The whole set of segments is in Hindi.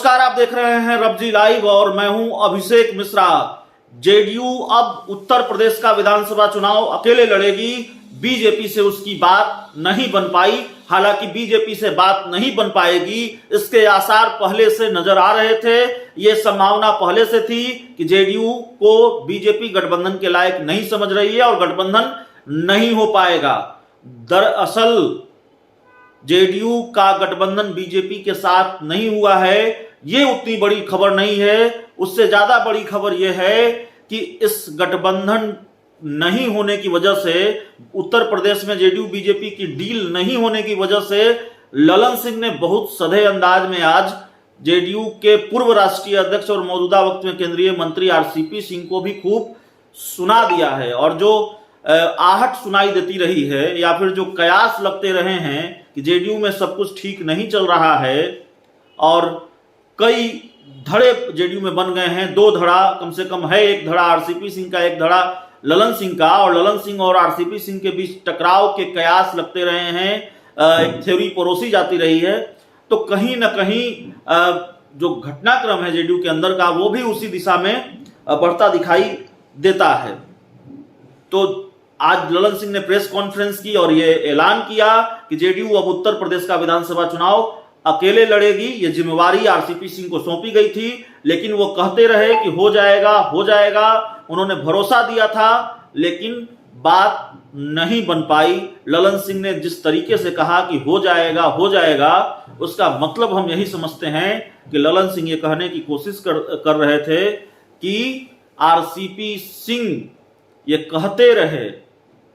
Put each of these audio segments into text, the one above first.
नमस्कार, आप देख रहे हैं रबजी लाइव और मैं हूं अभिषेक मिश्रा। जेडीयू अब उत्तर प्रदेश का विधानसभा चुनाव अकेले लड़ेगी। बीजेपी से उसकी बात नहीं बन पाई। हालांकि बीजेपी से बात नहीं बन पाएगी, इसके आसार पहले से नजर आ रहे थे। ये संभावना पहले से थी कि जेडीयू को बीजेपी गठबंधन के लायक नहीं समझ रही है और गठबंधन नहीं हो पाएगा। दरअसल जेडीयू का गठबंधन बीजेपी के साथ नहीं हुआ है, ये उतनी बड़ी खबर नहीं है। उससे ज्यादा बड़ी खबर यह है कि इस गठबंधन नहीं होने की वजह से, उत्तर प्रदेश में जेडीयू बीजेपी की डील नहीं होने की वजह से ललन सिंह ने बहुत सधे अंदाज में आज जेडीयू के पूर्व राष्ट्रीय अध्यक्ष और मौजूदा वक्त में केंद्रीय मंत्री आरसीपी सिंह को भी खूब सुना दिया है। और जो आहट सुनाई देती रही है या फिर जो कयास लगते रहे हैं कि जेडीयू में सब कुछ ठीक नहीं चल रहा है और कई धड़े जेडीयू में बन गए हैं, दो धड़ा कम से कम है, एक धड़ा आरसीपी सिंह का, एक धड़ा ललन सिंह का, और ललन सिंह और आरसीपी सिंह के बीच टकराव के कयास लगते रहे हैं, एक थ्योरी परोसी जाती रही है। तो कहीं ना कहीं जो घटनाक्रम है जेडीयू के अंदर का वो भी उसी दिशा में बढ़ता दिखाई देता है। तो आज ललन सिंह ने प्रेस कॉन्फ्रेंस की और ये ऐलान किया कि जेडीयू अब उत्तर प्रदेश का विधानसभा चुनाव अकेले लड़ेगी। ये जिम्मेवारी आरसीपी सिंह को सौंपी गई थी, लेकिन वो कहते रहे कि हो जाएगा हो जाएगा। उन्होंने भरोसा दिया था, लेकिन बात नहीं बन पाई। ललन सिंह ने जिस तरीके से कहा कि हो जाएगा, उसका मतलब हम यही समझते हैं कि ललन सिंह ये कहने की कोशिश कर रहे थे कि आरसीपी सिंह ये कहते रहे,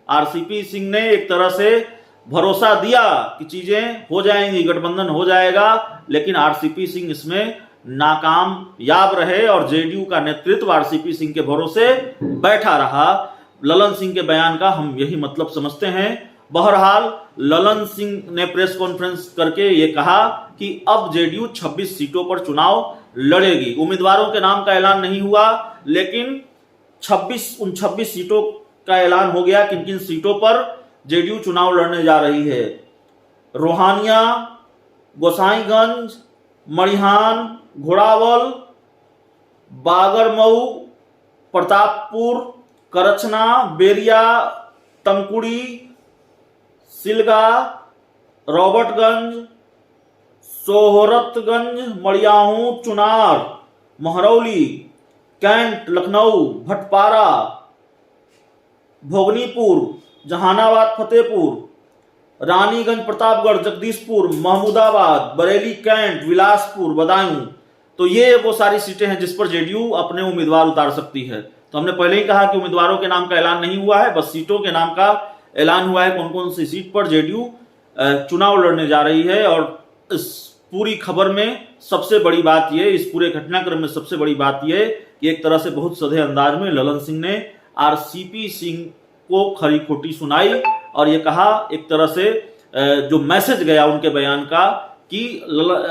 आरसीपी सिंह ने एक तरह से भरोसा दिया कि चीजें हो जाएंगी, गठबंधन हो जाएगा, लेकिन आरसीपी सिंह इसमें नाकामयाब रहे और जेडीयू का नेतृत्व आरसीपी सिंह के भरोसे बैठा रहा। ललन सिंह के बयान का हम यही मतलब समझते हैं। बहरहाल ललन सिंह ने प्रेस कॉन्फ्रेंस करके ये कहा कि अब जेडीयू 26 सीटों पर चुनाव लड़ेगी। उम्मीदवारों के नाम का ऐलान नहीं हुआ, लेकिन 26 सीटों का ऐलान हो गया किन किन सीटों पर जेडीयू चुनाव लड़ने जा रही है। रोहानिया, गोसाईगंज, मड़िहान, घोड़ावल, बागरमऊ, प्रतापपुर, करछना, बेरिया, तमकुड़ी, सिलगा, रॉबर्टगंज, सोहरतगंज, मड़ियाहू, चुनार, महरौली, कैंट, लखनऊ, भटपारा, भोगनीपुर, जहानाबाद, फतेहपुर, रानीगंज, प्रतापगढ़, जगदीशपुर, महमूदाबाद, बरेली, कैंट, बिलासपुर, बदायूं। तो ये वो सारी सीटें हैं जिस पर जेडीयू अपने उम्मीदवार उतार सकती है। तो हमने पहले ही कहा कि उम्मीदवारों के नाम का ऐलान नहीं हुआ है, बस सीटों के नाम का ऐलान हुआ है, कौन कौन सी सीट पर जेडीयू चुनाव लड़ने जा रही है। और इस पूरी खबर में सबसे बड़ी बात यह, इस पूरे घटनाक्रम में सबसे बड़ी बात यह कि एक तरह से बहुत सधे अंदाज में ललन सिंह ने आरसीपी सिंह को खरी खोटी सुनाई और ये कहा, एक तरह से जो मैसेज गया उनके बयान का कि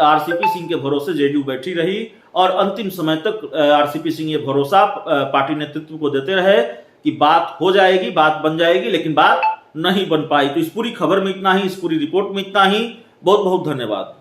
आरसीपी सिंह के भरोसे जेडीयू बैठी रही और अंतिम समय तक आरसीपी सिंह ये भरोसा पार्टी नेतृत्व को देते रहे कि बात हो जाएगी, बात बन जाएगी, लेकिन बात नहीं बन पाई। तो इस पूरी खबर में इतना ही, इस पूरी रिपोर्ट में इतना ही। बहुत बहुत धन्यवाद।